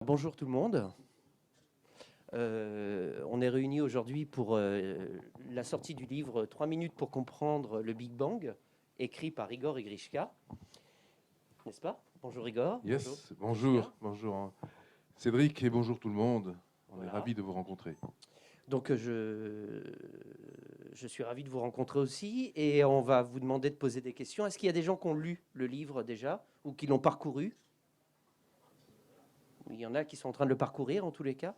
Bonjour tout le monde. On est réunis aujourd'hui pour la sortie du livre 3 minutes pour comprendre le Big Bang, écrit par Igor et Grishka. N'est-ce pas? Bonjour Igor. Yes, Grishka. bonjour Cédric et bonjour tout le monde. On est Voilà. ravis de vous rencontrer. Donc je suis ravi de vous rencontrer aussi et on va vous demander de poser des questions. Est-ce qu'il y a des gens qui ont lu le livre déjà ou qui l'ont parcouru? Il y en a qui sont en train de le parcourir en tous les cas.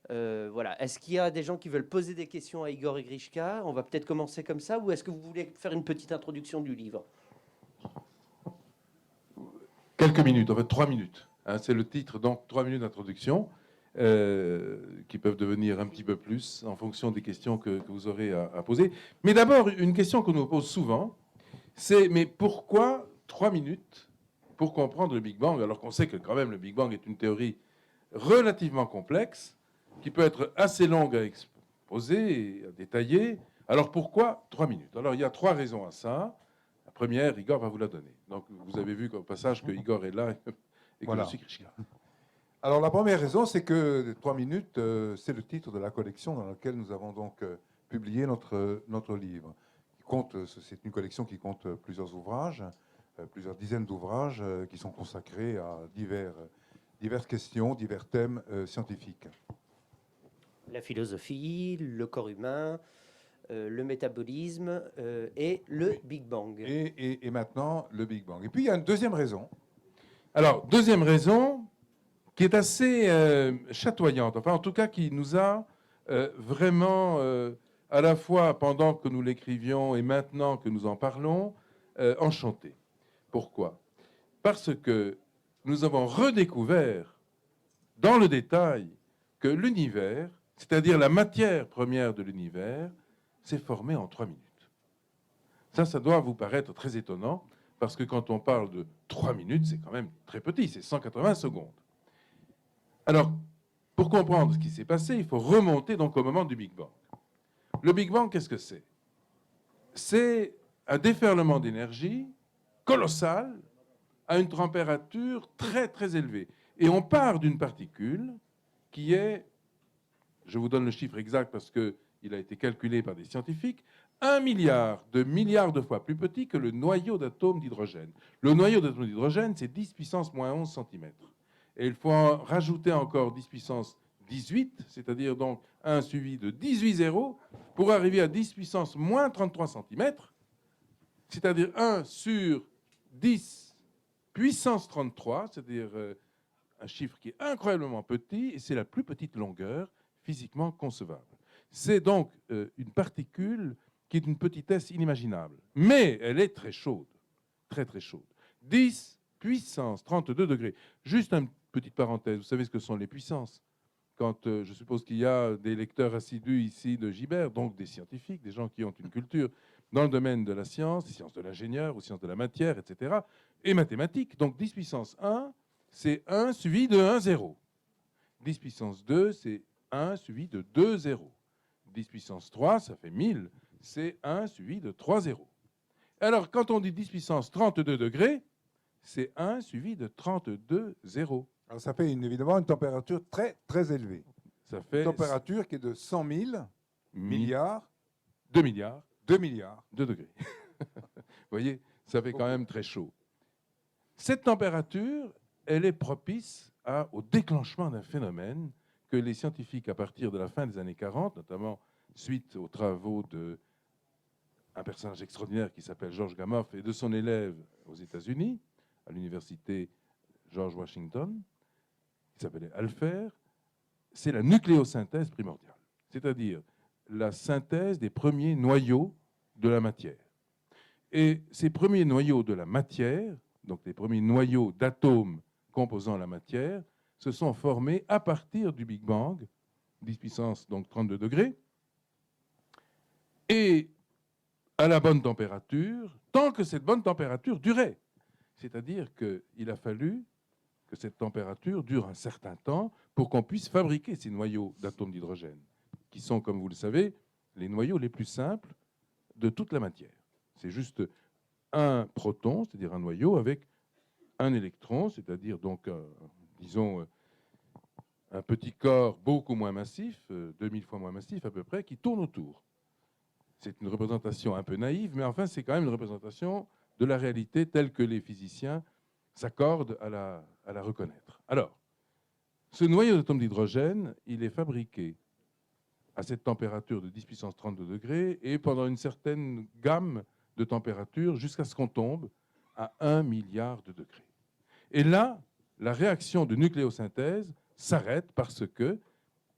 Voilà. Est-ce qu'il y a des gens qui veulent poser des questions à Igor et Grishka? On va peut-être commencer comme ça, ou est-ce que vous voulez faire une petite introduction du livre? Quelques minutes, en fait 3 minutes. C'est le titre, donc 3 minutes d'introduction, qui peuvent devenir un petit peu plus en fonction des questions que vous aurez à poser. Mais d'abord, une question qu'on nous pose souvent, c'est mais pourquoi 3 minutes pour comprendre le Big Bang, alors qu'on sait que quand même le Big Bang est une théorie relativement complexe, qui peut être assez longue à exposer et à détailler. Alors pourquoi 3 minutes? Alors il y a 3 raisons à ça. La première, Igor va vous la donner. Donc vous avez vu au passage que Igor est là et que Voilà. je suis Krishna. Alors la première raison, c'est que 3 minutes, c'est le titre de la collection dans laquelle nous avons donc publié notre livre. C'est une collection qui compte plusieurs ouvrages, plusieurs dizaines d'ouvrages qui sont consacrés à diverses questions, divers thèmes scientifiques. La philosophie, le corps humain, le métabolisme et le Oui. Big Bang. Et maintenant, le Big Bang. Et puis il y a une deuxième raison. Alors, deuxième raison, qui est assez chatoyante, enfin en tout cas qui nous a vraiment, à la fois pendant que nous l'écrivions et maintenant que nous en parlons, enchantés. Pourquoi? Parce que nous avons redécouvert dans le détail que l'univers, c'est-à-dire la matière première de l'univers, s'est formée en 3 minutes. Ça doit vous paraître très étonnant, parce que quand on parle de 3 minutes, c'est quand même très petit, c'est 180 secondes. Alors, pour comprendre ce qui s'est passé, il faut remonter donc au moment du Big Bang. Le Big Bang, qu'est-ce que c'est? C'est un déferlement d'énergie colossal à une température très très élevée. Et on part d'une particule qui est, je vous donne le chiffre exact parce qu'il a été calculé par des scientifiques, 1 milliard de fois plus petit que le noyau d'atome d'hydrogène. Le noyau d'atome d'hydrogène, c'est 10 puissance moins 11 cm. Et il faut en rajouter encore 10 puissance 18, c'est-à-dire donc 1 suivi de 18 zéros, pour arriver à 10 puissance moins 33 cm, c'est-à-dire 1 sur 10 puissance 33, c'est-à-dire un chiffre qui est incroyablement petit, et c'est la plus petite longueur physiquement concevable. C'est donc une particule qui est d'une petitesse inimaginable, mais elle est très chaude, très très chaude. 10 puissance 32 degrés. Juste une petite parenthèse, vous savez ce que sont les puissances? Quand je suppose qu'il y a des lecteurs assidus ici de Gibert, donc des scientifiques, des gens qui ont une culture dans le domaine de la science, des sciences de l'ingénieur, ou sciences de la matière, etc., et mathématiques. Donc 10 puissance 1, c'est 1 suivi de 1 zéro. 10 puissance 2, c'est 1 suivi de 2 zéros. 10 puissance 3, ça fait 1000, c'est 1 suivi de 3 zéros. Alors, quand on dit 10 puissance 32 degrés, c'est 1 suivi de 32 zéros. Alors ça fait évidemment une température très très élevée. Ça fait Température qui est de 100 000 milliards, 2 milliards 2 milliards. de degrés. Vous voyez, ça fait quand même très chaud. Cette température, elle est propice au déclenchement d'un phénomène que les scientifiques, à partir de la fin des années 40, notamment suite aux travaux d'un personnage extraordinaire qui s'appelle George Gamow et de son élève aux États-Unis, à l'université George Washington, qui s'appelait Alpher, c'est la nucléosynthèse primordiale, c'est-à-dire la synthèse des premiers noyaux de la matière. Et ces premiers noyaux de la matière, donc les premiers noyaux d'atomes composant la matière, se sont formés à partir du Big Bang, 10 puissance donc 32 degrés, et à la bonne température, tant que cette bonne température durait. C'est-à-dire qu'il a fallu que cette température dure un certain temps pour qu'on puisse fabriquer ces noyaux d'atomes d'hydrogène, qui sont, comme vous le savez, les noyaux les plus simples de toute la matière. C'est juste un proton, c'est-à-dire un noyau, avec un électron, c'est-à-dire donc, disons, un petit corps beaucoup moins massif, 2000 fois moins massif à peu près, qui tourne autour. C'est une représentation un peu naïve, mais enfin, c'est quand même une représentation de la réalité telle que les physiciens s'accordent à la reconnaître. Alors, ce noyau d'atomes d'hydrogène, il est fabriqué à cette température de 10 puissance 32 degrés et pendant une certaine gamme de températures jusqu'à ce qu'on tombe à 1 milliard de degrés. Et là, la réaction de nucléosynthèse s'arrête parce que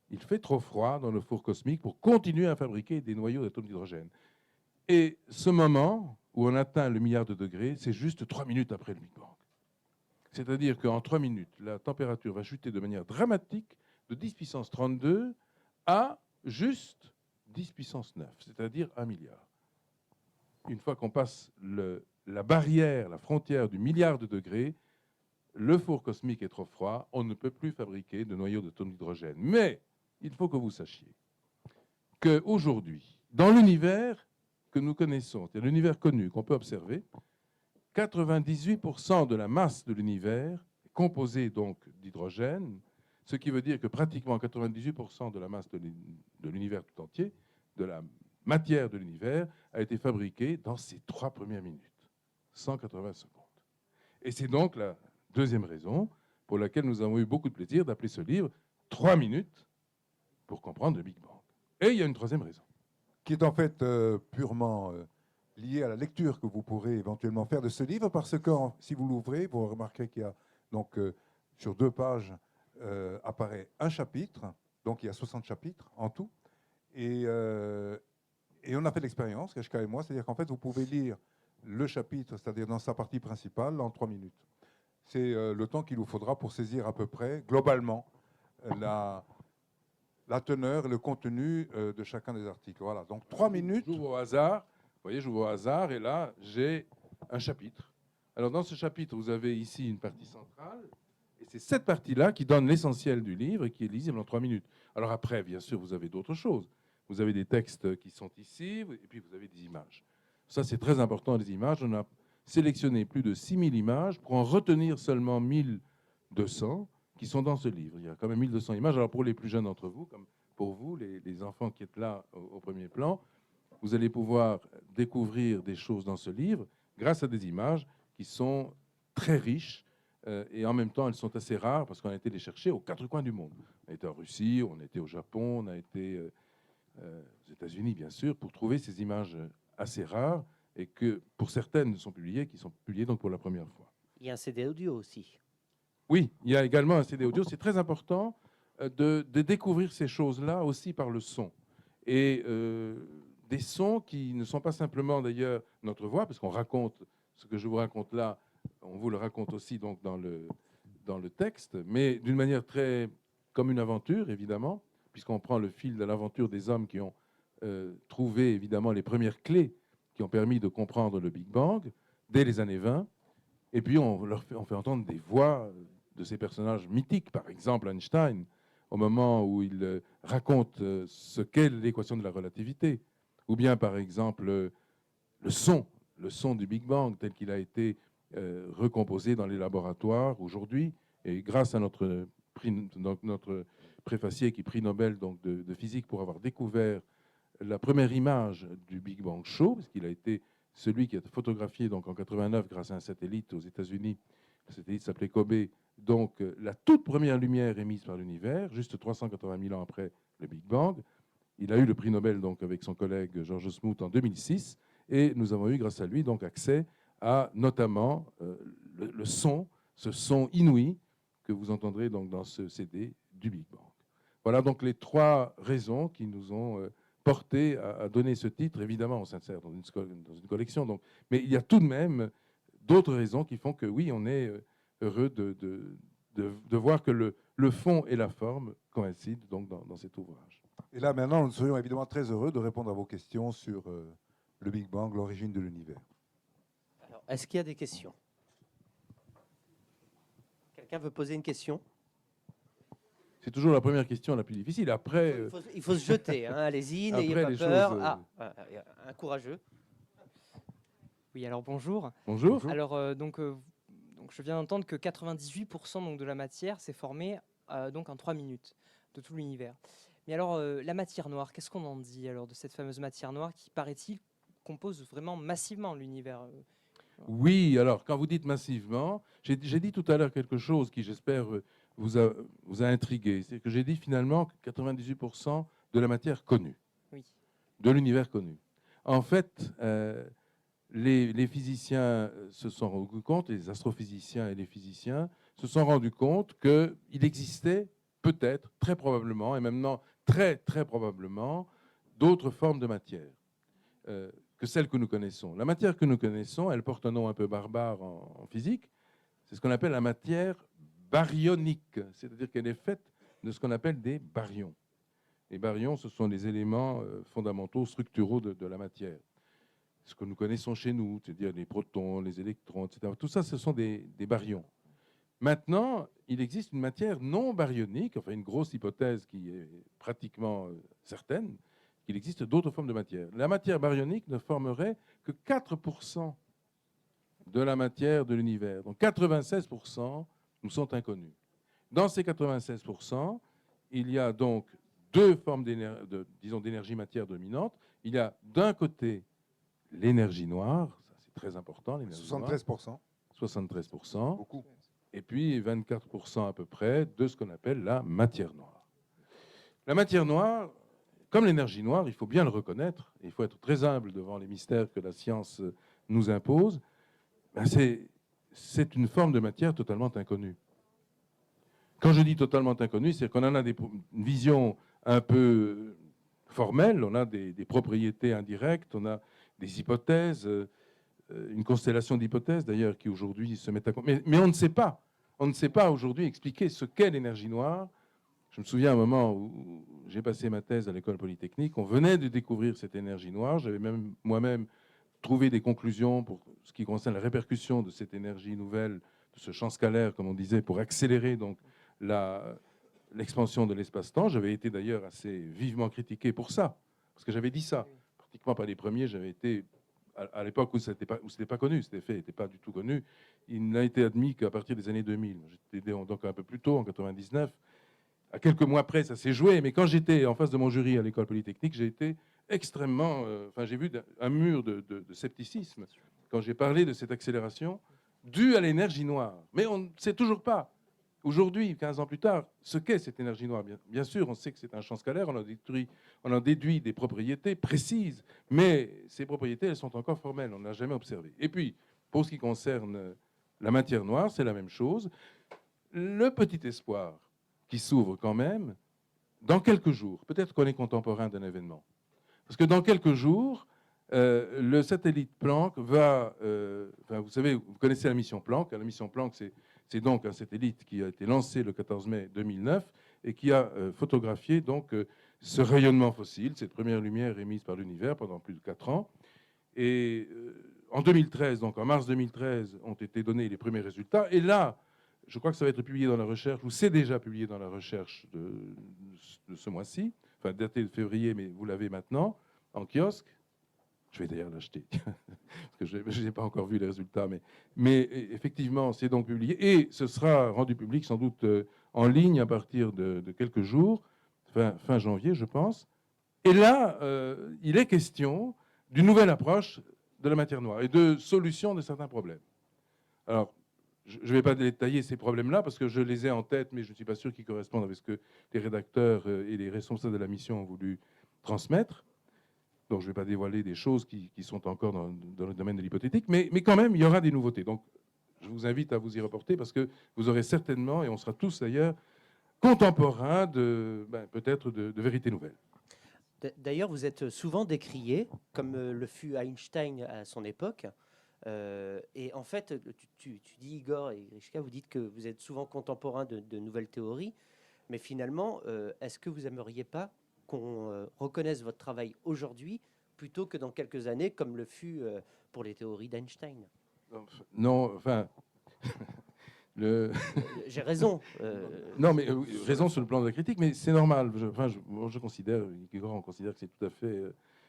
il fait trop froid dans le four cosmique pour continuer à fabriquer des noyaux d'atomes d'hydrogène. Et ce moment où on atteint le milliard de degrés, c'est juste 3 minutes après le Big Bang. C'est-à-dire qu'en 3 minutes, la température va chuter de manière dramatique de 10 puissance 32 à juste 10 puissance 9, c'est-à-dire 1 milliard. Une fois qu'on passe la barrière, la frontière du milliard de degrés, le four cosmique est trop froid, on ne peut plus fabriquer de noyaux d'atomes d'hydrogène. Mais il faut que vous sachiez qu'aujourd'hui, dans l'univers que nous connaissons, c'est l'univers connu qu'on peut observer, 98% de la masse de l'univers est composée donc d'hydrogène, ce qui veut dire que pratiquement 98% de la masse de l'univers tout entier, de la matière de l'univers, a été fabriquée dans ces 3 premières minutes, 180 secondes. Et c'est donc la deuxième raison pour laquelle nous avons eu beaucoup de plaisir d'appeler ce livre 3 minutes pour comprendre le Big Bang. Et il y a une troisième raison. Qui est en fait purement lié à la lecture que vous pourrez éventuellement faire de ce livre, parce que si vous l'ouvrez, vous remarquerez qu'il y a donc sur 2 pages apparaît un chapitre, donc il y a 60 chapitres en tout, et on a fait l'expérience, Keshka et moi, c'est-à-dire qu'en fait vous pouvez lire le chapitre, c'est-à-dire dans sa partie principale, en 3 minutes. C'est le temps qu'il vous faudra pour saisir à peu près, globalement, la teneur et le contenu de chacun des articles. Voilà, donc 3 minutes. J'ouvre au hasard, vous voyez, j'ouvre au hasard, et là, j'ai un chapitre. Alors, dans ce chapitre, vous avez ici une partie centrale, et c'est cette partie-là qui donne l'essentiel du livre et qui est lisible en 3 minutes. Alors après, bien sûr, vous avez d'autres choses. Vous avez des textes qui sont ici, et puis vous avez des images. Ça, c'est très important, les images. On a sélectionné plus de 6000 images pour en retenir seulement 1200 qui sont dans ce livre. Il y a quand même 1200 images. Alors pour les plus jeunes d'entre vous, comme pour vous, les enfants qui êtes là au premier plan, vous allez pouvoir découvrir des choses dans ce livre grâce à des images qui sont très riches et en même temps elles sont assez rares parce qu'on a été les chercher aux 4 coins du monde. On a été en Russie, on a été au Japon, on a été aux États-Unis bien sûr pour trouver ces images assez rares et que pour certaines sont publiées, qui sont publiées donc pour la première fois. Il y a un CD audio aussi. Oui, il y a également un CD audio. C'est très important de découvrir ces choses-là aussi par le son. Et des sons qui ne sont pas simplement d'ailleurs notre voix, parce qu'on raconte ce que je vous raconte là, on vous le raconte aussi donc dans le texte, mais d'une manière très comme une aventure, évidemment, puisqu'on prend le fil de l'aventure des hommes qui ont trouvé évidemment les premières clés qui ont permis de comprendre le Big Bang dès les années 20. Et puis on fait entendre des voix de ces personnages mythiques, par exemple Einstein, au moment où il raconte ce qu'est l'équation de la relativité, ou bien par exemple le son du Big Bang tel qu'il a été recomposé dans les laboratoires aujourd'hui, et grâce à notre préfacier qui est prix Nobel donc, de physique pour avoir découvert la première image du Big Bang Show, parce qu'il a été celui qui a été photographié donc, en 89 grâce à un satellite aux États-Unis. Le satellite s'appelait Kobe. Donc, la toute première lumière émise par l'univers, juste 380 000 ans après le Big Bang. Il a eu le prix Nobel donc, avec son collègue George Smoot en 2006. Et nous avons eu, grâce à lui, donc, accès à notamment le son, ce son inouï que vous entendrez donc, dans ce CD du Big Bang. Voilà donc les 3 raisons qui nous ont porté à donner ce titre. Évidemment, on s'insère dans une collection. Donc, mais il y a tout de même d'autres raisons qui font que oui, on est heureux de voir que le fond et la forme coïncident donc dans cet ouvrage. Et là, maintenant, nous serions évidemment très heureux de répondre à vos questions sur le Big Bang, l'origine de l'univers. Alors, est-ce qu'il y a des questions? Quelqu'un veut poser une question? C'est toujours la première question la plus difficile. Après, il faut se jeter, hein. Allez-y, n'ayez pas peur. Un courageux. Oui, alors bonjour. Bonjour. Alors donc je viens d'entendre que 98% donc, de la matière s'est formée donc en 3 minutes, de tout l'univers. Mais alors, la matière noire, qu'est-ce qu'on en dit alors de cette fameuse matière noire qui, paraît-il, compose vraiment massivement l'univers? Oui, alors, quand vous dites massivement, j'ai dit tout à l'heure quelque chose qui, j'espère, vous a intrigué. C'est que j'ai dit finalement que 98% de la matière connue, Oui. de l'univers connu. En fait, les physiciens se sont rendus compte, les astrophysiciens et les physiciens se sont rendus compte qu'il existait peut-être, très probablement, et maintenant très, très probablement, d'autres formes de matière que celles que nous connaissons. La matière que nous connaissons, elle porte un nom un peu barbare en physique, c'est ce qu'on appelle la matière baryonique, c'est-à-dire qu'elle est faite de ce qu'on appelle des baryons. Les baryons, ce sont les éléments fondamentaux, structuraux de la matière. Ce que nous connaissons chez nous, c'est-à-dire les protons, les électrons, etc. Tout ça, ce sont des baryons. Maintenant, il existe une matière non baryonique, enfin une grosse hypothèse qui est pratiquement certaine, qu'il existe d'autres formes de matière. La matière baryonique ne formerait que 4% de la matière de l'univers. Donc 96% nous sont inconnus. Dans ces 96%, il y a donc deux formes d'énergie-matière dominante. Il y a d'un côté l'énergie noire, ça c'est très important, l'énergie 73%. noire, 73%, Beaucoup. et puis 24% à peu près de ce qu'on appelle la matière noire. La matière noire, comme l'énergie noire, il faut bien le reconnaître, il faut être très humble devant les mystères que la science nous impose, ben c'est une forme de matière totalement inconnue. Quand je dis totalement inconnue, c'est qu'on en a une vision un peu formelle, on a des propriétés indirectes, on a des hypothèses, une constellation d'hypothèses d'ailleurs qui aujourd'hui se mettent à... Mais on ne sait pas. On ne sait pas aujourd'hui expliquer ce qu'est l'énergie noire. Je me souviens un moment où j'ai passé ma thèse à l'école polytechnique, on venait de découvrir cette énergie noire, j'avais même moi-même trouvé des conclusions pour ce qui concerne la répercussion de cette énergie nouvelle, de ce champ scalaire, comme on disait, pour accélérer donc l'expansion de l'espace-temps. J'avais été d'ailleurs assez vivement critiqué pour ça, parce que j'avais dit ça. Pratiquement pas les premiers, j'avais été, à l'époque où ce n'était pas connu, cet effet n'était pas du tout connu, il n'a été admis qu'à partir des années 2000. J'étais donc un peu plus tôt, en 99. À quelques mois près, ça s'est joué, mais quand j'étais en face de mon jury à l'école polytechnique, j'ai été extrêmement... j'ai vu un mur de scepticisme quand j'ai parlé de cette accélération due à l'énergie noire. Mais on ne sait toujours pas, aujourd'hui, 15 ans plus tard, ce qu'est cette énergie noire. Bien sûr, on sait que c'est un champ scalaire, on en déduit des propriétés précises, mais ces propriétés, elles sont encore formelles, on ne l'a jamais observé. Et puis, pour ce qui concerne la matière noire, c'est la même chose. Le petit espoir qui s'ouvre quand même, dans quelques jours, peut-être qu'on est contemporain d'un événement, parce que dans quelques jours, le satellite Planck va... vous savez, vous connaissez la mission Planck. La mission Planck, c'est donc un satellite qui a été lancé le 14 mai 2009 et qui a photographié donc, ce rayonnement fossile, cette première lumière émise par l'univers pendant plus de 4 ans. Et en 2013, donc en mars 2013, ont été donnés les premiers résultats. Et là, je crois que ça va être publié dans la recherche, ou c'est déjà publié dans la recherche de ce mois-ci, enfin daté de février, mais vous l'avez maintenant, en kiosque. Je vais d'ailleurs l'acheter, parce que je n'ai pas encore vu les résultats. Mais effectivement, c'est donc publié. Et ce sera rendu public sans doute en ligne à partir de quelques jours, fin janvier, je pense. Et là, il est question d'une nouvelle approche de la matière noire et de solution de certains problèmes. Alors, je ne vais pas détailler ces problèmes-là parce que je les ai en tête, mais je ne suis pas sûr qu'ils correspondent avec ce que les rédacteurs et les responsables de la mission ont voulu transmettre. Donc, je ne vais pas dévoiler des choses qui sont encore dans le domaine de l'hypothétique, mais quand même, il y aura des nouveautés. Donc, je vous invite à vous y reporter parce que vous aurez certainement, et on sera tous d'ailleurs, contemporains peut-être de vérités nouvelles. D'ailleurs, vous êtes souvent décrié, comme le fut Einstein à son époque. Et en fait, tu dis, Igor et Grishka, vous dites que vous êtes souvent contemporains de nouvelles théories, mais finalement, est-ce que vous n'aimeriez pas qu'on reconnaisse votre travail aujourd'hui plutôt que dans quelques années, comme le fut pour les théories d'Einstein? Non, enfin... J'ai raison. Non, mais raison sur le plan de la critique, mais c'est normal. Je considère, Igor, on considère que c'est tout à fait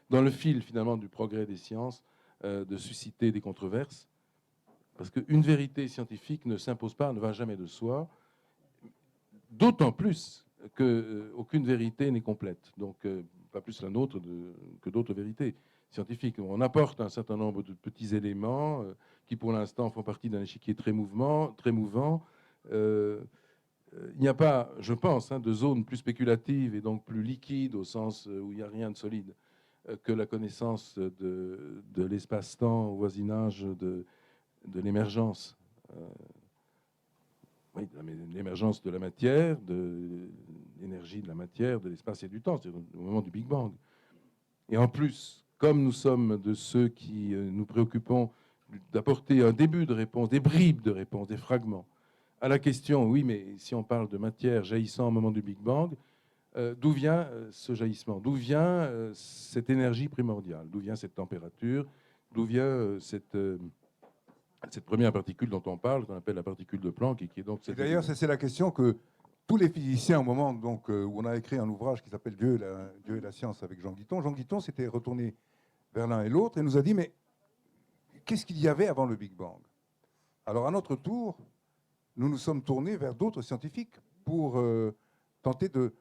dans le fil, finalement, du progrès des sciences, de susciter des controverses. Parce qu'une vérité scientifique ne s'impose pas, ne va jamais de soi. d'autant plus qu'aucune vérité n'est complète. Donc, pas plus la nôtre que d'autres vérités scientifiques. On apporte un certain nombre de petits éléments qui, pour l'instant, font partie d'un échiquier très mouvant. Il n'y a pas, je pense, de zone plus spéculative et donc plus liquide au sens où il n'y a rien de solide que la connaissance de l'espace-temps au voisinage de l'émergence. Oui, l'émergence de la matière, de l'énergie de la matière, de l'espace et du temps, c'est au moment du Big Bang. Et en plus, comme nous sommes de ceux qui nous préoccupons d'apporter un début de réponse, des bribes de réponse, des fragments, à la question, oui, mais si on parle de matière jaillissant au moment du Big Bang, d'où vient ce jaillissement? D'où vient cette énergie primordiale? D'où vient cette température? D'où vient cette première particule dont on parle, qu'on appelle la particule de Planck, et qui est donc cette... D'ailleurs, c'est la question que tous les physiciens, au moment donc, où on a écrit un ouvrage qui s'appelle Dieu et la science avec Jean Guiton s'était retourné vers l'un et l'autre et nous a dit, mais qu'est-ce qu'il y avait avant le Big Bang? Alors, à notre tour, nous nous sommes tournés vers d'autres scientifiques pour tenter de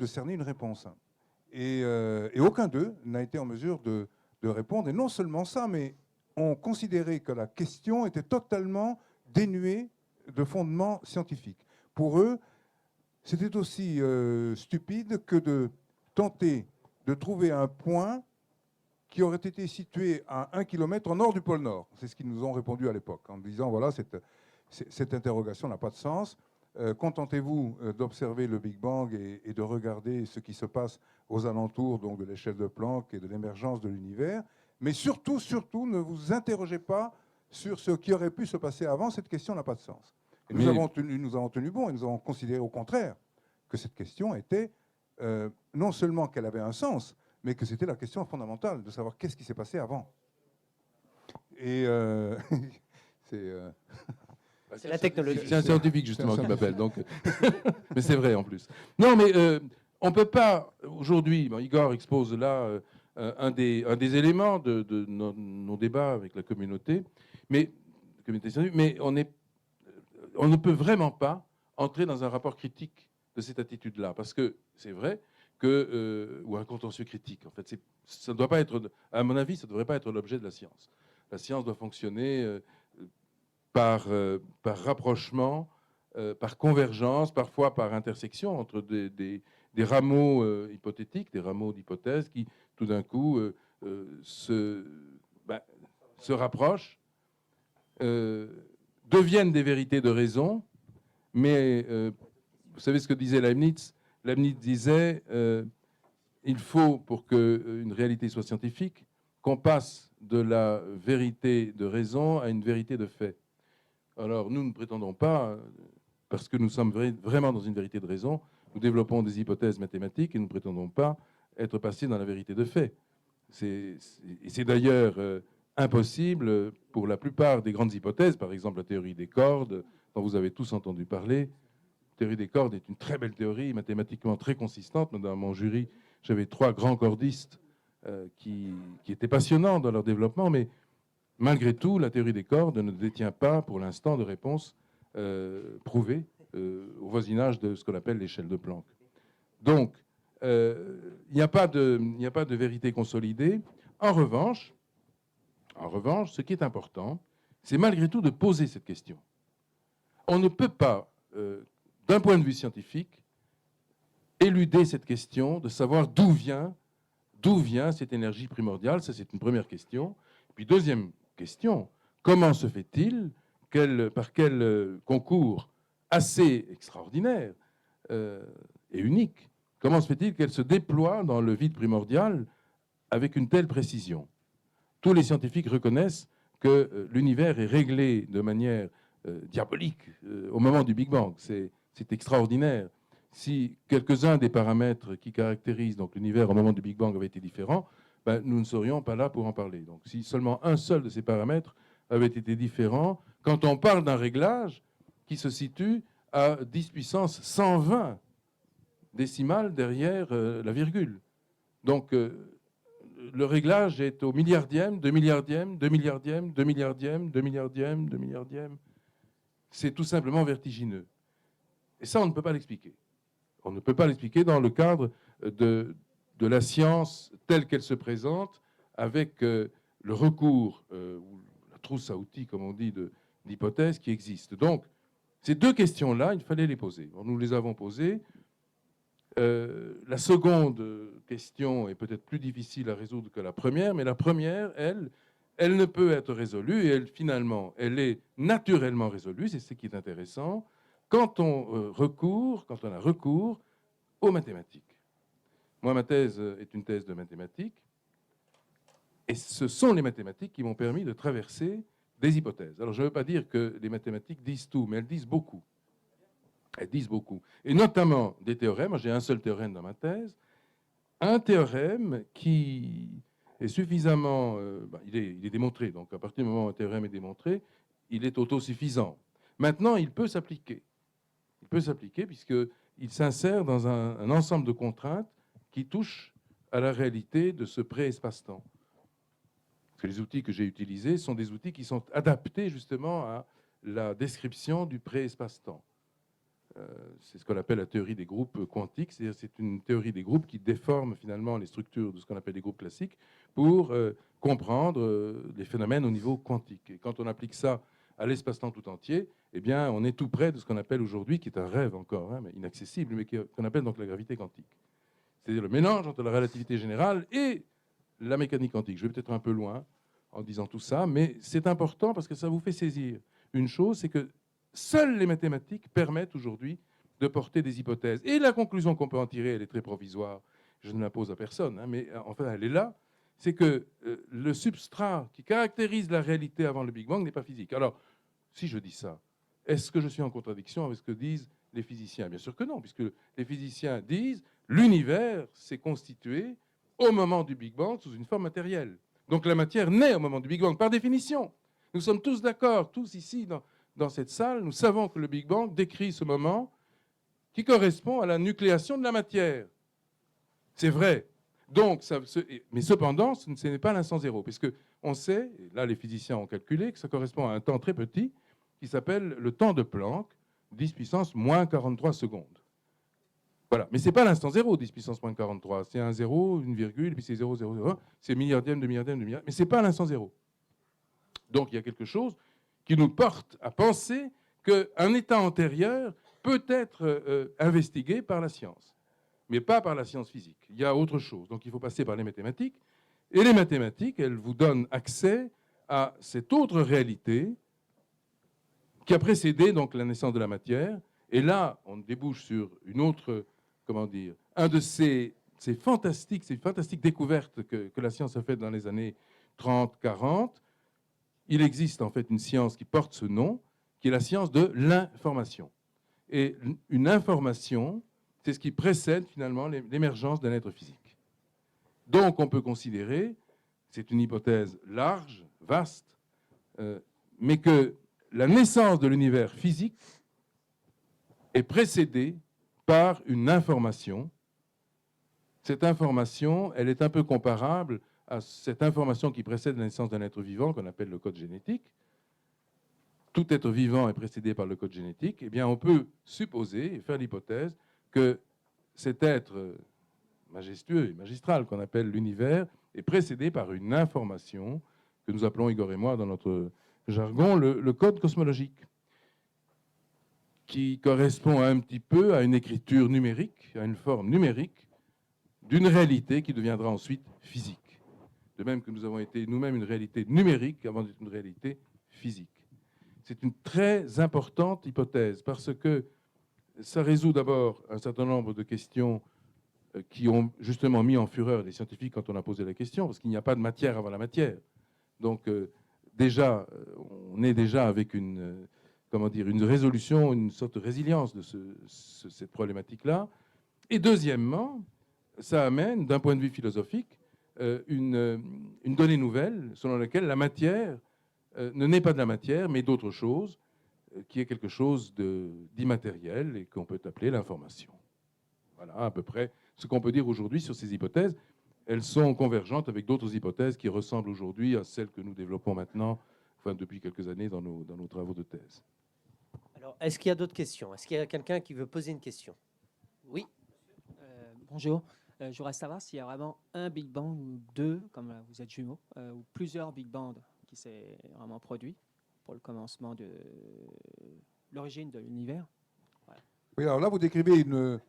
cerner une réponse. Et aucun d'eux n'a été en mesure de répondre. Et non seulement ça, mais on considérait que la question était totalement dénuée de fondements scientifiques. Pour eux, c'était aussi stupide que de tenter de trouver un point qui aurait été situé à 1 kilomètre au nord du pôle Nord. C'est ce qu'ils nous ont répondu à l'époque, en disant, voilà, cette interrogation n'a pas de sens. Contentez-vous d'observer le Big Bang et de regarder ce qui se passe aux alentours donc, de l'échelle de Planck et de l'émergence de l'univers. Mais surtout, ne vous interrogez pas sur ce qui aurait pu se passer avant. Cette question n'a pas de sens. Et nous avons tenu bon et nous avons considéré au contraire que cette question était non seulement qu'elle avait un sens, mais que c'était la question fondamentale de savoir qu'est-ce qui s'est passé avant. Et c'est la technologie. C'est un scientifique, justement, qui m'appelle. Donc... mais c'est vrai, en plus. Non, mais on ne peut pas, aujourd'hui, Igor expose là un des éléments de nos débats avec la communauté, mais on ne peut vraiment pas entrer dans un rapport critique de cette attitude-là, parce que c'est vrai ou un contentieux critique. En fait, ça ne doit pas être, à mon avis, ça ne devrait pas être l'objet de la science. La science doit fonctionner par rapprochement, par convergence, parfois par intersection entre des rameaux hypothétiques, des rameaux d'hypothèses qui, tout d'un coup, se rapprochent, deviennent des vérités de raison, mais vous savez ce que disait Leibniz? Leibniz disait il faut, pour qu'une réalité soit scientifique, qu'on passe de la vérité de raison à une vérité de fait. Alors, nous ne prétendons pas, parce que nous sommes vraiment dans une vérité de raison, nous développons des hypothèses mathématiques et nous ne prétendons pas être passés dans la vérité de fait. C'est d'ailleurs impossible pour la plupart des grandes hypothèses, par exemple la théorie des cordes, dont vous avez tous entendu parler. La théorie des cordes est une très belle théorie, mathématiquement très consistante. Dans mon jury, j'avais 3 grands cordistes qui étaient passionnants dans leur développement, mais malgré tout, la théorie des cordes ne détient pas, pour l'instant, de réponse prouvée au voisinage de ce qu'on appelle l'échelle de Planck. Donc, il n'y a pas de vérité consolidée. En revanche, ce qui est important, c'est malgré tout de poser cette question. On ne peut pas, d'un point de vue scientifique, éluder cette question de savoir d'où vient cette énergie primordiale. Ça, c'est une première question. Puis, deuxième question, comment se fait-il, par quel concours assez extraordinaire et unique, comment se fait-il qu'elle se déploie dans le vide primordial avec une telle précision? Tous les scientifiques reconnaissent que l'univers est réglé de manière diabolique au moment du Big Bang. C'est extraordinaire. Si quelques-uns des paramètres qui caractérisent donc l'univers au moment du Big Bang avaient été différents, nous ne serions pas là pour en parler. Donc, si seulement un seul de ces paramètres avait été différent, quand on parle d'un réglage qui se situe à 10 puissance 120 décimales derrière la virgule. Donc, le réglage est au milliardième, 2 milliardième, 2 milliardième, 2 milliardième, 2 milliardième, 2 milliardième. C'est tout simplement vertigineux. Et ça, on ne peut pas l'expliquer. On ne peut pas l'expliquer dans le cadre de la science telle qu'elle se présente, avec le recours, ou la trousse à outils, comme on dit, d'hypothèses qui existent. Donc, ces deux questions-là, il fallait les poser. Bon, nous les avons posées. La seconde question est peut-être plus difficile à résoudre que la première, mais la première, elle ne peut être résolue, et finalement, elle est naturellement résolue, c'est ce qui est intéressant, quand on a recours aux mathématiques. Moi, ma thèse est une thèse de mathématiques, et ce sont les mathématiques qui m'ont permis de traverser des hypothèses. Alors, je ne veux pas dire que les mathématiques disent tout, mais elles disent beaucoup. Elles disent beaucoup. Et notamment des théorèmes. Moi, j'ai un seul théorème dans ma thèse. Un théorème qui est suffisamment... il est démontré. Donc, à partir du moment où un théorème est démontré, il est autosuffisant. Maintenant, il peut s'appliquer. Il peut s'appliquer puisqu'il s'insère dans un ensemble de contraintes qui touchent à la réalité de ce pré-espace-temps. Parce que les outils que j'ai utilisés sont des outils qui sont adaptés justement à la description du pré-espace-temps. C'est ce qu'on appelle la théorie des groupes quantiques, c'est-à-dire c'est une théorie des groupes qui déforme finalement les structures de ce qu'on appelle des groupes classiques pour comprendre les phénomènes au niveau quantique. Et quand on applique ça à l'espace-temps tout entier, eh bien, on est tout près de ce qu'on appelle aujourd'hui, qui est un rêve encore, mais inaccessible, mais qu'on appelle donc la gravité quantique. C'est-à-dire le mélange entre la relativité générale et la mécanique quantique. Je vais peut-être un peu loin en disant tout ça, mais c'est important parce que ça vous fait saisir une chose, c'est que seules les mathématiques permettent aujourd'hui de porter des hypothèses. Et la conclusion qu'on peut en tirer, elle est très provisoire. Je ne l'impose à personne, mais enfin, elle est là. C'est que le substrat qui caractérise la réalité avant le Big Bang n'est pas physique. Alors, si je dis ça, est-ce que je suis en contradiction avec ce que disent les physiciens? Bien sûr que non, puisque les physiciens disent l'univers s'est constitué au moment du Big Bang sous une forme matérielle. Donc la matière naît au moment du Big Bang, par définition. Nous sommes tous d'accord, tous ici dans cette salle, nous savons que le Big Bang décrit ce moment qui correspond à la nucléation de la matière. C'est vrai. Donc, mais cependant, ce n'est pas l'instant zéro, puisque on sait, et là les physiciens ont calculé, que ça correspond à un temps très petit qui s'appelle le temps de Planck, 10 puissance moins 43 secondes. Voilà. Mais ce n'est pas l'instant zéro, 10 puissance moins 43. C'est un zéro, une virgule, puis c'est 0, 0, 0. C'est milliardième de milliardième de milliardième. Mais ce n'est pas l'instant zéro. Donc, il y a quelque chose qui nous porte à penser qu'un état antérieur peut être investigué par la science, mais pas par la science physique. Il y a autre chose. Donc, il faut passer par les mathématiques. Et les mathématiques, elles vous donnent accès à cette autre réalité qui a précédé donc la naissance de la matière. Et là, on débouche sur une autre, un de ces fantastiques découvertes que la science a faites dans les années 30, 40. Il existe en fait une science qui porte ce nom, qui est la science de l'information. Et une information, c'est ce qui précède finalement l'émergence d'un être physique. Donc on peut considérer, c'est une hypothèse large, vaste, mais que la naissance de l'univers physique est précédée par une information. Cette information, elle est un peu comparable à cette information qui précède la naissance d'un être vivant, qu'on appelle le code génétique. Tout être vivant est précédé par le code génétique. Eh bien, on peut supposer et faire l'hypothèse que cet être majestueux et magistral qu'on appelle l'univers est précédé par une information que nous appelons, Igor et moi, dans notre jargon, le code cosmologique, qui correspond un petit peu à une écriture numérique, à une forme numérique d'une réalité qui deviendra ensuite physique. De même que nous avons été nous-mêmes une réalité numérique avant d'être une réalité physique. C'est une très importante hypothèse parce que ça résout d'abord un certain nombre de questions qui ont justement mis en fureur les scientifiques quand on a posé la question, parce qu'il n'y a pas de matière avant la matière. Donc déjà, on est déjà avec une résolution, une sorte de résilience de cette problématique-là. Et deuxièmement, ça amène, d'un point de vue philosophique, une donnée nouvelle selon laquelle la matière ne naît pas de la matière, mais d'autre chose, qui est quelque chose d'immatériel et qu'on peut appeler l'information. Voilà à peu près ce qu'on peut dire aujourd'hui sur ces hypothèses. Elles sont convergentes avec d'autres hypothèses qui ressemblent aujourd'hui à celles que nous développons maintenant, enfin depuis quelques années dans nos travaux de thèse. Alors, est-ce qu'il y a d'autres questions? Est-ce qu'il y a quelqu'un qui veut poser une question? Oui. Bonjour. Je voudrais savoir s'il y a vraiment un Big Bang ou deux, comme vous êtes jumeaux, ou plusieurs Big Bang qui s'est vraiment produit pour le commencement de l'origine de l'univers. Oui, alors là, vous décrivez une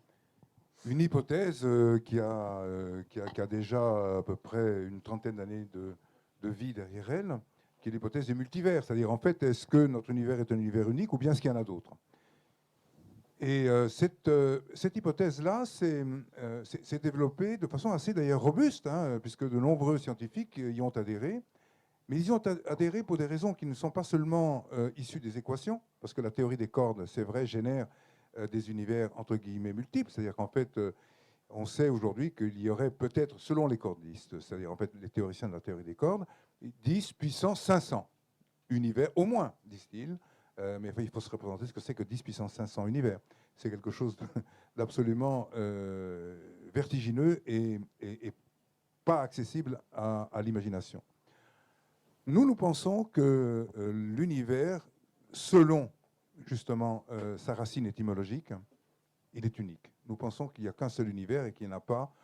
hypothèse qui a déjà à peu près une trentaine d'années de vie derrière elle, qui est l'hypothèse des multivers. C'est-à-dire, en fait, est-ce que notre univers est un univers unique ou bien est-ce qu'il y en a d'autres? Et cette hypothèse-là s'est développée de façon assez d'ailleurs robuste, hein, puisque de nombreux scientifiques y ont adhéré. Mais ils y ont adhéré pour des raisons qui ne sont pas seulement issues des équations, parce que la théorie des cordes, c'est vrai, génère des univers entre guillemets multiples. C'est-à-dire qu'en fait, on sait aujourd'hui qu'il y aurait peut-être, selon les cordistes, c'est-à-dire en fait les théoriciens de la théorie des cordes, 10 puissance 500 univers, au moins, disent-ils. Mais il faut se représenter ce que c'est que 10 puissance 500 univers. C'est quelque chose d'absolument vertigineux et pas accessible à l'imagination. Nous pensons que l'univers, selon justement sa racine étymologique, il est unique. Nous pensons qu'il n'y a qu'un seul univers et qu'il n'y en a pas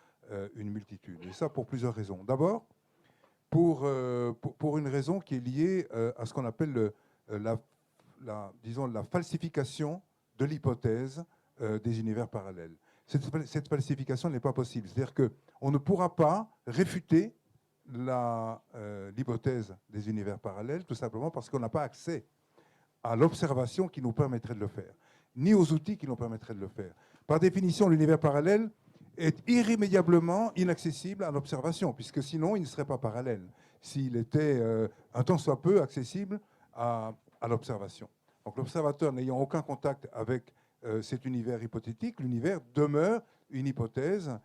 une multitude. Et ça pour plusieurs raisons. D'abord, pour une raison qui est liée à ce qu'on appelle disons, la falsification de l'hypothèse des univers parallèles. Cette falsification n'est pas possible. C'est-à-dire qu'on ne pourra pas réfuter l'hypothèse des univers parallèles, tout simplement parce qu'on n'a pas accès à l'observation qui nous permettrait de le faire, ni aux outils qui nous permettraient de le faire. Par définition, l'univers parallèle est irrémédiablement inaccessible à l'observation, puisque sinon, il ne serait pas parallèle, s'il était un tant soit peu accessible à l'observation. Donc l'observateur n'ayant aucun contact avec cet univers hypothétique, l'univers demeure une hypothèse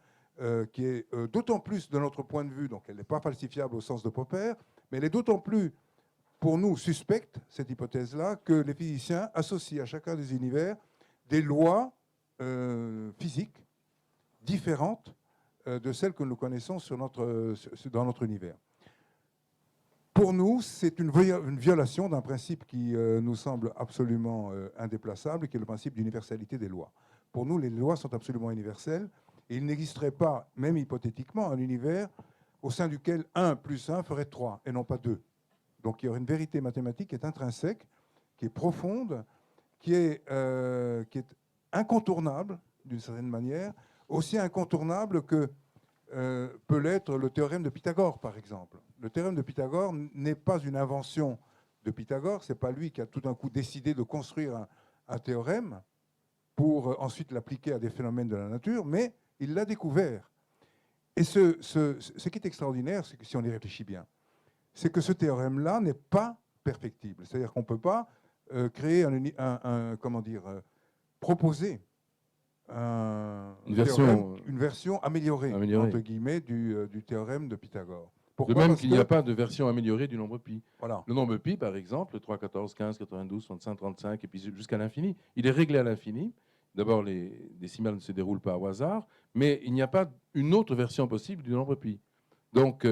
qui est d'autant plus de notre point de vue, donc elle n'est pas falsifiable au sens de Popper, mais elle est d'autant plus, pour nous, suspecte, cette hypothèse-là, que les physiciens associent à chacun des univers des lois physiques différentes de celles que nous connaissons dans notre univers. Pour nous, c'est une violation d'un principe qui nous semble absolument indéplaçable, qui est le principe d'universalité des lois. Pour nous, les lois sont absolument universelles. Et il n'existerait pas, même hypothétiquement, un univers au sein duquel 1 plus 1 ferait 3 et non pas 2. Donc il y aurait une vérité mathématique qui est intrinsèque, qui est profonde, qui est incontournable d'une certaine manière, aussi incontournable que peut l'être le théorème de Pythagore, par exemple. Le théorème de Pythagore n'est pas une invention de Pythagore, ce n'est pas lui qui a tout d'un coup décidé de construire un théorème pour ensuite l'appliquer à des phénomènes de la nature, mais il l'a découvert. Et ce qui est extraordinaire, c'est que si on y réfléchit bien, c'est que ce théorème-là n'est pas perfectible. C'est-à-dire qu'on ne peut pas créer proposer une version améliorée, entre guillemets, du théorème de Pythagore. Pourquoi? De même qu'il n'y a pas de version améliorée du nombre pi. Voilà. Le nombre pi, par exemple, 3, 14, 15, 92, 65, 35, et puis jusqu'à l'infini, il est réglé à l'infini. D'abord, les décimales ne se déroulent pas au hasard, mais il n'y a pas une autre version possible du nombre pi. Donc,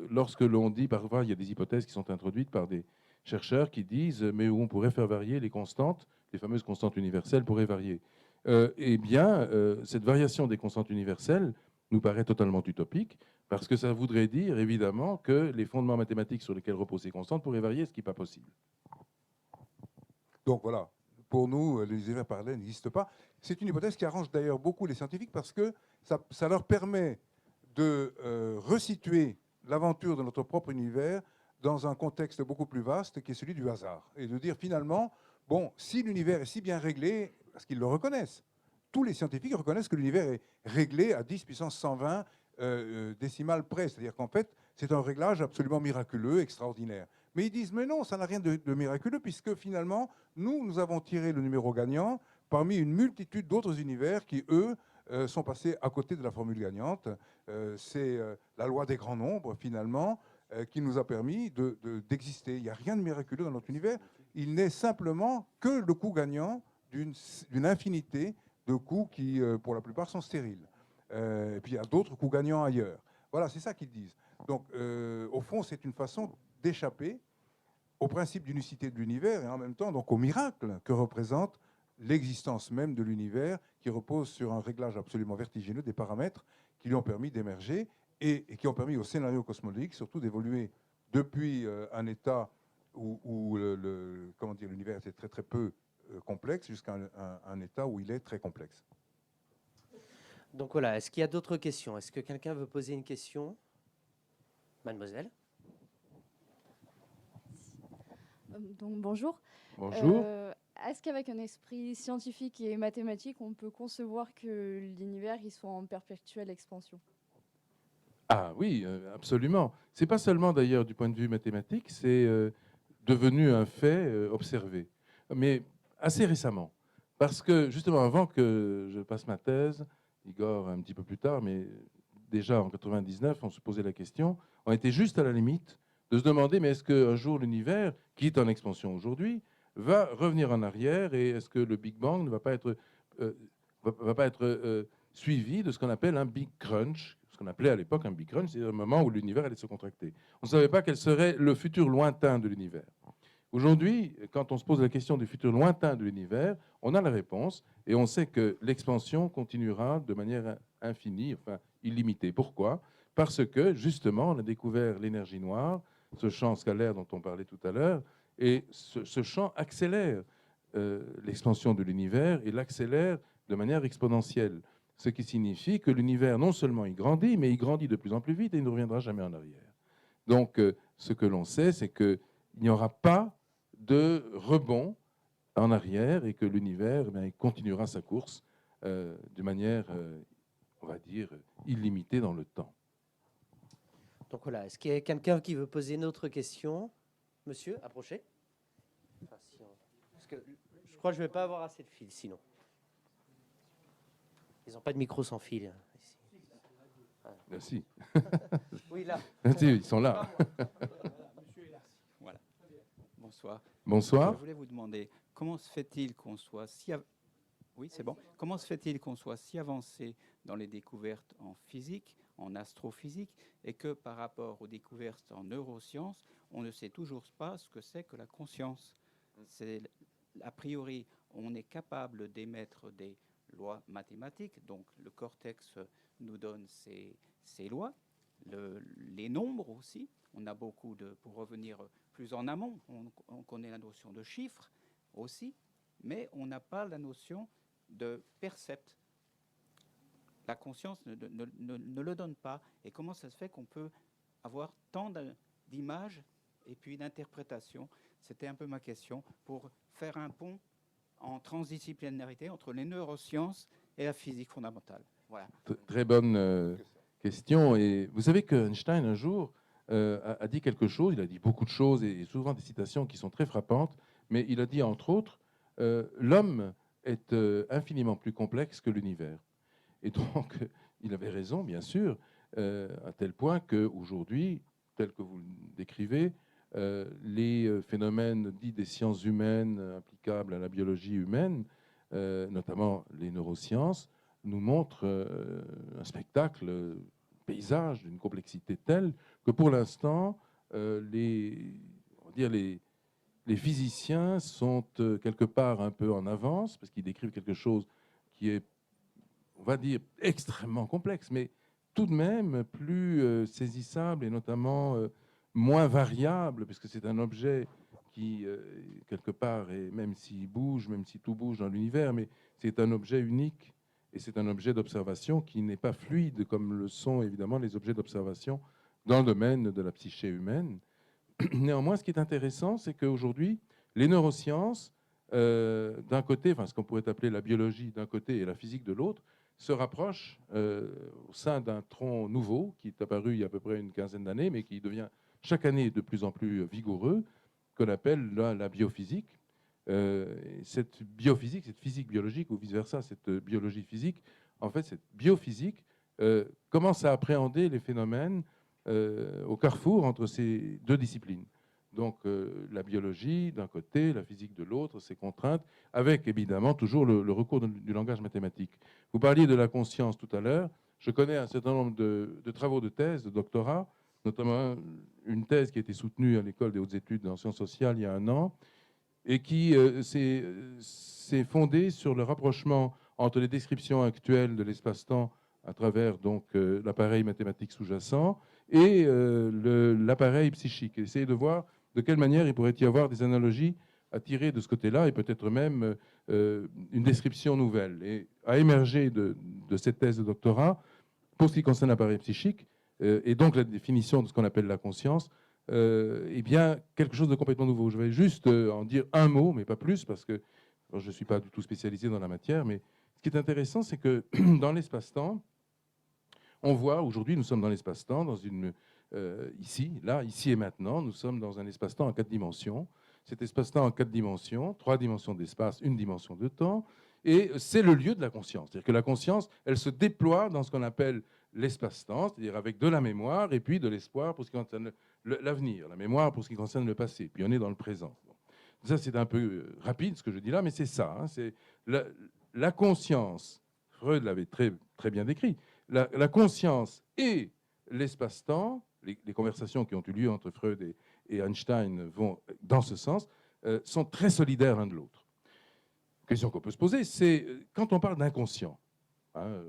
lorsque l'on dit, parfois, il y a des hypothèses qui sont introduites par des chercheurs qui disent, mais où on pourrait faire varier les constantes, les fameuses constantes universelles pourraient varier. Eh bien, cette variation des constantes universelles nous paraît totalement utopique, parce que ça voudrait dire, évidemment, que les fondements mathématiques sur lesquels reposent ces constantes pourraient varier, ce qui n'est pas possible. Donc voilà. Pour nous, les univers parallèles n'existent pas. C'est une hypothèse qui arrange d'ailleurs beaucoup les scientifiques parce que ça leur permet de resituer l'aventure de notre propre univers dans un contexte beaucoup plus vaste qui est celui du hasard. Et de dire finalement, bon, si l'univers est si bien réglé, parce qu'ils le reconnaissent, tous les scientifiques reconnaissent que l'univers est réglé à 10 puissance 120 décimales près. C'est-à-dire qu'en fait, c'est un réglage absolument miraculeux, extraordinaire. Mais ils disent, mais non, ça n'a rien de miraculeux, puisque finalement, nous avons tiré le numéro gagnant parmi une multitude d'autres univers qui, eux, sont passés à côté de la formule gagnante. C'est la loi des grands nombres, finalement, qui nous a permis d'exister. Il n'y a rien de miraculeux dans notre univers. Il n'est simplement que le coup gagnant d'une infinité de coups qui, pour la plupart, sont stériles. Et puis, il y a d'autres coups gagnants ailleurs. Voilà, c'est ça qu'ils disent. Donc, au fond, c'est une façon d'échapper au principe d'unicité de l'univers et en même temps donc au miracle que représente l'existence même de l'univers qui repose sur un réglage absolument vertigineux des paramètres qui lui ont permis d'émerger et qui ont permis au scénario cosmologique surtout d'évoluer depuis un état où comment dire, l'univers était très très peu complexe jusqu'à un état où il est très complexe. Donc voilà, est-ce qu'il y a d'autres questions? Est-ce que quelqu'un veut poser une question? Mademoiselle? Donc bonjour. Bonjour. Est-ce qu'avec un esprit scientifique et mathématique, on peut concevoir que l'univers il soit en perpétuelle expansion? Ah oui, absolument. C'est pas seulement d'ailleurs du point de vue mathématique, c'est devenu un fait observé, mais assez récemment. Parce que justement, avant que je passe ma thèse, Igor un petit peu plus tard, mais déjà en 99, on se posait la question, on était juste à la limite de se demander, mais est-ce qu'un jour l'univers, qui est en expansion aujourd'hui, va revenir en arrière et est-ce que le Big Bang ne va pas être, suivi de ce qu'on appelle un Big Crunch, ce qu'on appelait à l'époque un Big Crunch, c'est un moment où l'univers allait se contracter. On ne savait pas quel serait le futur lointain de l'univers. Aujourd'hui, quand on se pose la question du futur lointain de l'univers, on a la réponse et on sait que l'expansion continuera de manière infinie, enfin illimitée. Pourquoi? Parce que justement, on a découvert l'énergie noire, ce champ scalaire dont on parlait tout à l'heure, et ce champ accélère l'expansion de l'univers et l'accélère de manière exponentielle. Ce qui signifie que l'univers, non seulement il grandit, mais il grandit de plus en plus vite et il ne reviendra jamais en arrière. Donc, ce que l'on sait, c'est qu'il n'y aura pas de rebond en arrière et que l'univers continuera sa course de manière, on va dire, illimitée dans le temps. Donc voilà, est-ce qu'il y a quelqu'un qui veut poser une autre question? Monsieur, approchez. Enfin, parce que je crois que je ne vais pas avoir assez de fil sinon. Ils n'ont pas de micro sans fil ici. Merci. Oui, là. Ils sont là. Voilà. Bonsoir. Bonsoir. Je voulais vous demander, comment se fait-il qu'on soit si... Oui, c'est bon. Comment se fait-il qu'on soit si avancé dans les découvertes en physique, en astrophysique, et que par rapport aux découvertes en neurosciences, on ne sait toujours pas ce que c'est que la conscience? A priori, on est capable d'émettre des lois mathématiques, donc le cortex nous donne ces lois, les nombres aussi. On a beaucoup de, pour revenir plus en amont, on connaît la notion de chiffres aussi, mais on n'a pas la notion de percept. La conscience ne le donne pas. Et comment ça se fait qu'on peut avoir tant d'images et puis d'interprétations? C'était un peu ma question, pour faire un pont en transdisciplinarité entre les neurosciences et la physique fondamentale. Voilà. Très bonne question. Et vous savez que Einstein, un jour, a dit quelque chose. Il a dit beaucoup de choses et souvent des citations qui sont très frappantes. Mais il a dit, entre autres, l'homme est infiniment plus complexe que l'univers. Et donc, il avait raison, bien sûr, à tel point qu'aujourd'hui, tel que vous le décrivez, les phénomènes dits des sciences humaines applicables à la biologie humaine, notamment les neurosciences, nous montrent un spectacle, un paysage d'une complexité telle que pour l'instant, les physiciens sont quelque part un peu en avance parce qu'ils décrivent quelque chose qui est, on va dire, extrêmement complexe, mais tout de même plus saisissable et notamment moins variable, puisque c'est un objet qui, quelque part, et même s'il bouge, même si tout bouge dans l'univers, mais c'est un objet unique et c'est un objet d'observation qui n'est pas fluide comme le sont évidemment les objets d'observation dans le domaine de la psyché humaine. Néanmoins, ce qui est intéressant, c'est qu'aujourd'hui, les neurosciences, d'un côté, enfin ce qu'on pourrait appeler la biologie d'un côté et la physique de l'autre, se rapprochent au sein d'un tronc nouveau qui est apparu il y a à peu près une quinzaine d'années, mais qui devient chaque année de plus en plus vigoureux, qu'on appelle la biophysique. Cette biophysique, cette physique biologique, ou vice-versa, cette biologie physique, en fait, cette biophysique commence à appréhender les phénomènes au carrefour entre ces deux disciplines. Donc la biologie d'un côté, la physique de l'autre, ces contraintes, avec évidemment toujours le recours du langage mathématique. Vous parliez de la conscience tout à l'heure. Je connais un certain nombre de travaux de thèse, de doctorat, notamment une thèse qui a été soutenue à l'École des hautes études en sciences sociales il y a un an, et qui s'est fondée sur le rapprochement entre les descriptions actuelles de l'espace-temps à travers donc l'appareil mathématique sous-jacent et l'appareil psychique. Essayer de voir de quelle manière il pourrait y avoir des analogies à tirer de ce côté-là et peut-être même une description nouvelle. Et a émergé de cette thèse de doctorat, pour ce qui concerne l'appareil psychique, et donc la définition de ce qu'on appelle la conscience, eh bien, quelque chose de complètement nouveau. Je vais juste en dire un mot, mais pas plus, parce que je ne suis pas du tout spécialisé dans la matière, mais ce qui est intéressant, c'est que dans l'espace-temps, on voit, aujourd'hui, nous sommes dans l'espace-temps, dans une, ici et maintenant, nous sommes dans un espace-temps en 4 dimensions. Cet espace-temps en 4 dimensions, 3 dimensions d'espace, 1 dimension de temps, et c'est le lieu de la conscience. C'est-à-dire que la conscience, elle se déploie dans ce qu'on appelle l'espace-temps, c'est-à-dire avec de la mémoire et puis de l'espoir pour ce qui concerne l'avenir, la mémoire pour ce qui concerne le passé, puis on est dans le présent. Bon. Ça, c'est un peu rapide ce que je dis là, mais c'est ça. Hein, c'est la conscience, Freud l'avait très, très bien décrit, la conscience et l'espace-temps, les conversations qui ont eu lieu entre Freud et Einstein vont dans ce sens, sont très solidaires l'un de l'autre. La question qu'on peut se poser, c'est quand on parle d'inconscient, hein,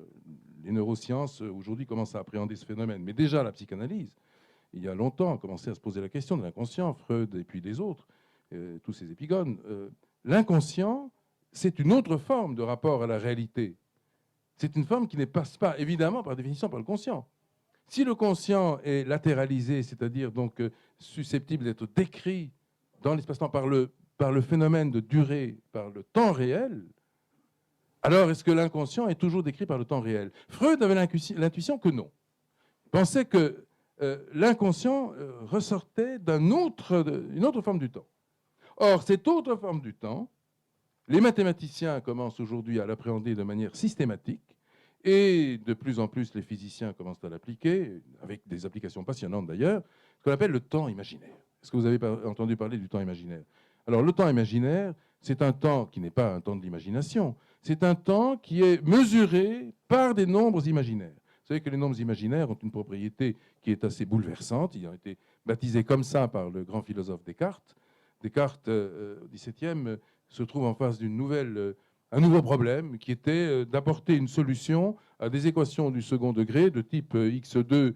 les neurosciences aujourd'hui commencent à appréhender ce phénomène, mais déjà la psychanalyse, il y a longtemps, a commencé à se poser la question de l'inconscient, Freud et puis les autres, tous ces épigones. L'inconscient, c'est une autre forme de rapport à la réalité. C'est une forme qui ne passe pas, évidemment, par définition, par le conscient. Si le conscient est latéralisé, c'est-à-dire donc susceptible d'être décrit dans l'espace-temps par le phénomène de durée, par le temps réel, alors est-ce que l'inconscient est toujours décrit par le temps réel? Freud avait l'intuition que non. Il pensait que l'inconscient ressortait d'une autre forme du temps. Or, cette autre forme du temps, les mathématiciens commencent aujourd'hui à l'appréhender de manière systématique et de plus en plus les physiciens commencent à l'appliquer, avec des applications passionnantes d'ailleurs, ce qu'on appelle le temps imaginaire. Est-ce que vous avez entendu parler du temps imaginaire? Alors, le temps imaginaire, c'est un temps qui n'est pas un temps de l'imagination, c'est un temps qui est mesuré par des nombres imaginaires. Vous savez que les nombres imaginaires ont une propriété qui est assez bouleversante. Ils ont été baptisés comme ça par le grand philosophe Descartes. Descartes, au XVIIe, se trouve en face d'un nouveau problème qui était d'apporter une solution à des équations du second degré de type x2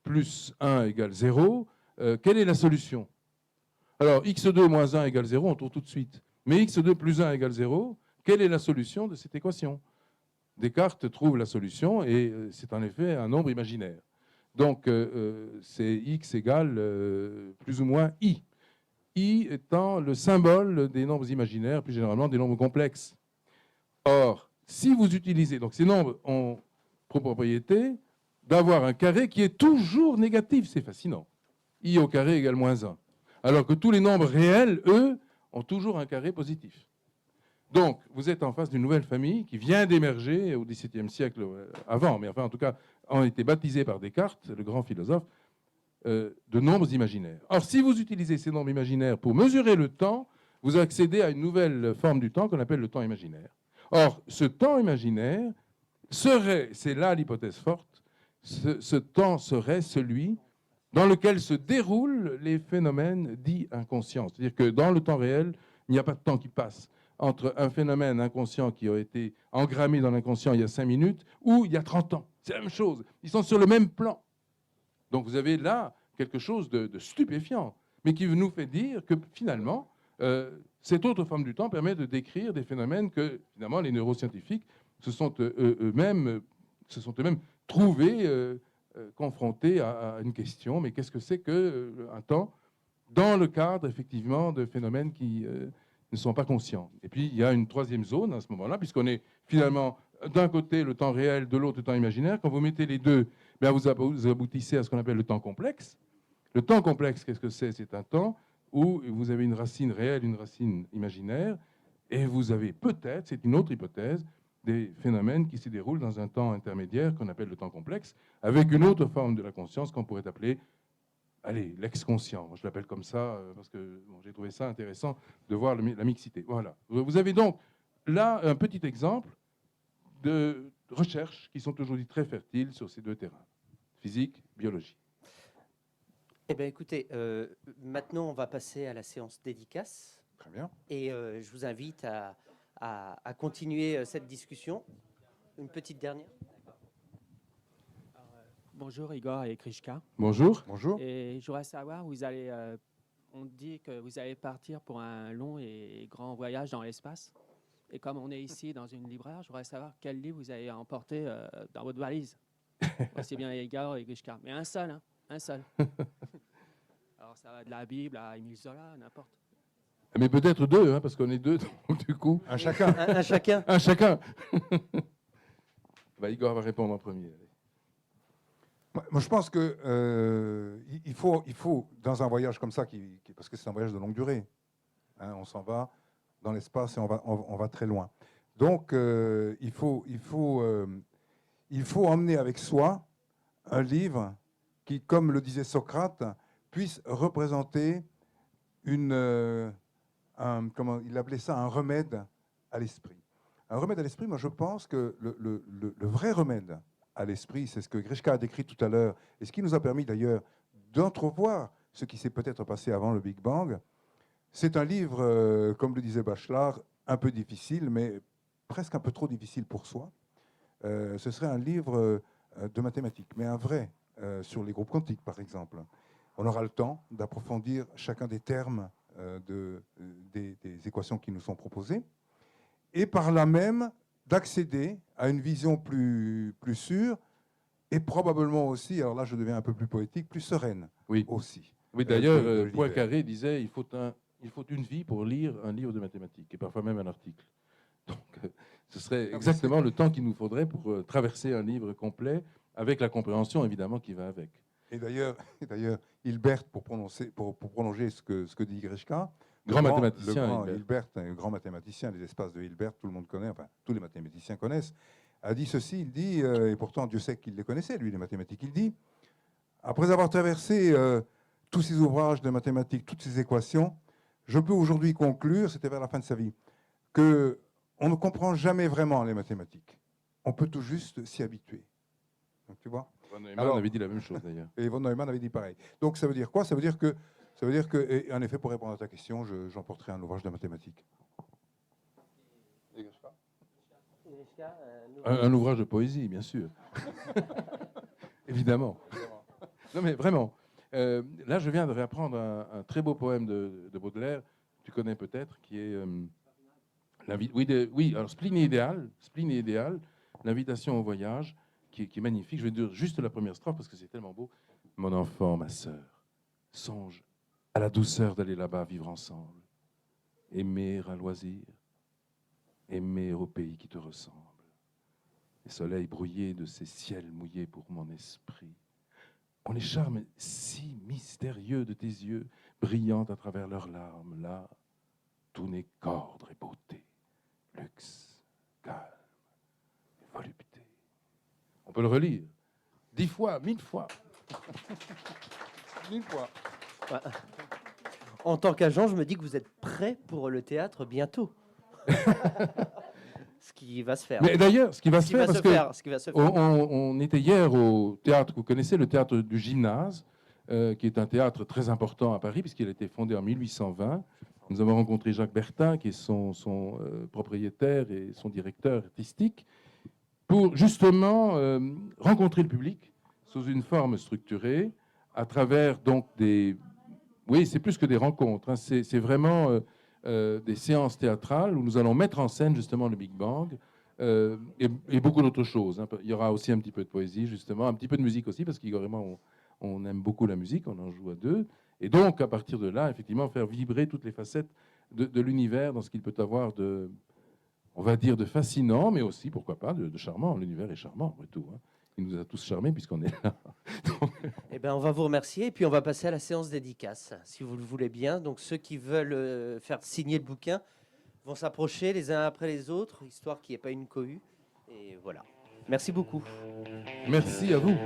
plus 1 égale 0. Quelle est la solution? Alors, x2 moins 1 égale 0, on trouve tout de suite. Mais x2 plus 1 égale 0, quelle est la solution de cette équation? Descartes trouve la solution et c'est en effet un nombre imaginaire. Donc, c'est x égale plus ou moins i. I étant le symbole des nombres imaginaires, plus généralement des nombres complexes. Or, si vous utilisez, donc ces nombres ont pour propriété d'avoir un carré qui est toujours négatif, c'est fascinant. I au carré égale moins 1. Alors que tous les nombres réels, eux, ont toujours un carré positif. Donc, vous êtes en face d'une nouvelle famille qui vient d'émerger au XVIIe siècle, avant, mais enfin, en tout cas, ont été baptisés par Descartes, le grand philosophe, de nombres imaginaires. Or, si vous utilisez ces nombres imaginaires pour mesurer le temps, vous accédez à une nouvelle forme du temps qu'on appelle le temps imaginaire. Or, ce temps imaginaire serait, c'est là l'hypothèse forte, ce temps serait celui dans lequel se déroulent les phénomènes dits inconscients. C'est-à-dire que dans le temps réel, il n'y a pas de temps qui passe entre un phénomène inconscient qui a été engrammé dans l'inconscient il y a 5 minutes ou il y a 30 ans. C'est la même chose. Ils sont sur le même plan. Donc vous avez là quelque chose de stupéfiant, mais qui nous fait dire que finalement, cette autre forme du temps permet de décrire des phénomènes que finalement les neuroscientifiques se sont eux-mêmes trouvés confrontés à une question, mais qu'est-ce que c'est qu'un temps dans le cadre effectivement de phénomènes qui ne sont pas conscients. Et puis il y a une troisième zone à ce moment-là, puisqu'on est finalement d'un côté le temps réel, de l'autre le temps imaginaire. Quand vous mettez les deux, bien, vous aboutissez à ce qu'on appelle le temps complexe. Le temps complexe, qu'est-ce que c'est? C'est un temps où vous avez une racine réelle, une racine imaginaire, et vous avez peut-être, c'est une autre hypothèse, des phénomènes qui se déroulent dans un temps intermédiaire qu'on appelle le temps complexe, avec une autre forme de la conscience qu'on pourrait appeler, allez, l'ex-conscient. Je l'appelle comme ça parce que bon, j'ai trouvé ça intéressant de voir la mixité. Voilà. Vous avez donc là un petit exemple de recherches qui sont aujourd'hui très fertiles sur ces deux terrains, physique, biologie. Eh bien, écoutez, maintenant, on va passer à la séance dédicace. Très bien. Et je vous invite à continuer cette discussion. Une petite dernière. Bonjour Igor et Krishka. Bonjour. Bonjour. Et je voudrais savoir, on dit que vous allez partir pour un long et grand voyage dans l'espace. Et comme on est ici dans une libraire, je voudrais savoir quel livre vous allez emporter dans votre valise. Aussi bien Igor et Krishka. Mais un seul, hein, un seul. Alors ça va de la Bible à Émile Zola, n'importe. Mais peut-être deux, hein, parce qu'on est deux, donc du coup. Un chacun. Un chacun. Un chacun. Igor va répondre en premier. Allez. Moi, je pense que il faut, dans un voyage comme ça, parce que c'est un voyage de longue durée, hein, on s'en va dans l'espace et on va très loin. Donc, il faut emmener avec soi un livre qui, comme le disait Socrate, puisse représenter comment il appelait ça, un remède à l'esprit. Un remède à l'esprit, moi je pense que le vrai remède à l'esprit, c'est ce que Grishka a décrit tout à l'heure, et ce qui nous a permis d'ailleurs d'entrevoir ce qui s'est peut-être passé avant le Big Bang. C'est un livre, comme le disait Bachelard, un peu difficile, mais presque un peu trop difficile pour soi. Ce serait un livre de mathématiques, mais un vrai, sur les groupes quantiques par exemple. On aura le temps d'approfondir chacun des termes des équations qui nous sont proposées, et par là même d'accéder à une vision plus sûre, et probablement aussi, alors là je deviens un peu plus poétique, plus sereine Oui. aussi. Oui, d'ailleurs, de l'hiver. Poincaré disait il faut une vie pour lire un livre de mathématiques, et parfois même un article. Donc, ce serait exactement le temps qu'il nous faudrait pour traverser un livre complet, avec la compréhension évidemment qui va avec. Et d'ailleurs, Hilbert, pour prolonger ce que dit Grishka, Grand mathématicien, Hilbert, un grand mathématicien des espaces de Hilbert, tout le monde connaît, enfin tous les mathématiciens connaissent, a dit ceci, il dit, et pourtant Dieu sait qu'il les connaissait, lui, les mathématiques, il dit, après avoir traversé tous ces ouvrages de mathématiques, toutes ces équations, je peux aujourd'hui conclure, c'était vers la fin de sa vie, qu'on ne comprend jamais vraiment les mathématiques. On peut tout juste s'y habituer. Donc, tu vois. Von Neumann avait dit la même chose d'ailleurs. Et Von Neumann avait dit pareil. Donc ça veut dire quoi? Ça veut dire que, et en effet, pour répondre à ta question, j'emporterai un ouvrage de mathématiques. Un ouvrage de poésie, bien sûr. Évidemment. Non mais vraiment. Là, je viens de réapprendre un très beau poème de Baudelaire, tu connais peut-être, qui est alors Spleen idéal, l'invitation au voyage, qui est magnifique. Je vais dire juste la première strophe parce que c'est tellement beau. Mon enfant, ma sœur, songe à la douceur d'aller là-bas vivre ensemble, aimer à loisir, aimer au pays qui te ressemble. Les soleils brouillés de ces ciels mouillés pour mon esprit. On les charmes si mystérieux de tes yeux, brillant à travers leurs larmes. Là, tout n'est qu'ordre et beauté, luxe, calme et volupté. On peut le relire 10 fois, 1000 fois. 1000 fois. En tant qu'agent, je me dis que vous êtes prêt pour le théâtre bientôt. Ce qui va se faire. Mais d'ailleurs, ce qui va se faire, parce que on était hier au théâtre, vous connaissez le théâtre du Gymnase, qui est un théâtre très important à Paris, puisqu'il a été fondé en 1820. Nous avons rencontré Jacques Bertin, qui est son propriétaire et son directeur artistique, pour justement rencontrer le public sous une forme structurée, à travers donc des... Oui, c'est plus que des rencontres, hein, c'est vraiment des séances théâtrales où nous allons mettre en scène justement le Big Bang et beaucoup d'autres choses. Hein. Il y aura aussi un petit peu de poésie, justement, un petit peu de musique aussi, parce qu'Igor et moi, on aime beaucoup la musique, on en joue à deux. Et donc, à partir de là, effectivement, faire vibrer toutes les facettes de l'univers dans ce qu'il peut avoir de, on va dire, de fascinant, mais aussi, pourquoi pas, de charmant. L'univers est charmant, après tout. Hein. Il nous a tous charmés puisqu'on est là. Eh bien, on va vous remercier et puis on va passer à la séance dédicace, si vous le voulez bien. Donc, ceux qui veulent faire signer le bouquin vont s'approcher les uns après les autres, histoire qu'il n'y ait pas une cohue. Et voilà. Merci beaucoup. Merci à vous.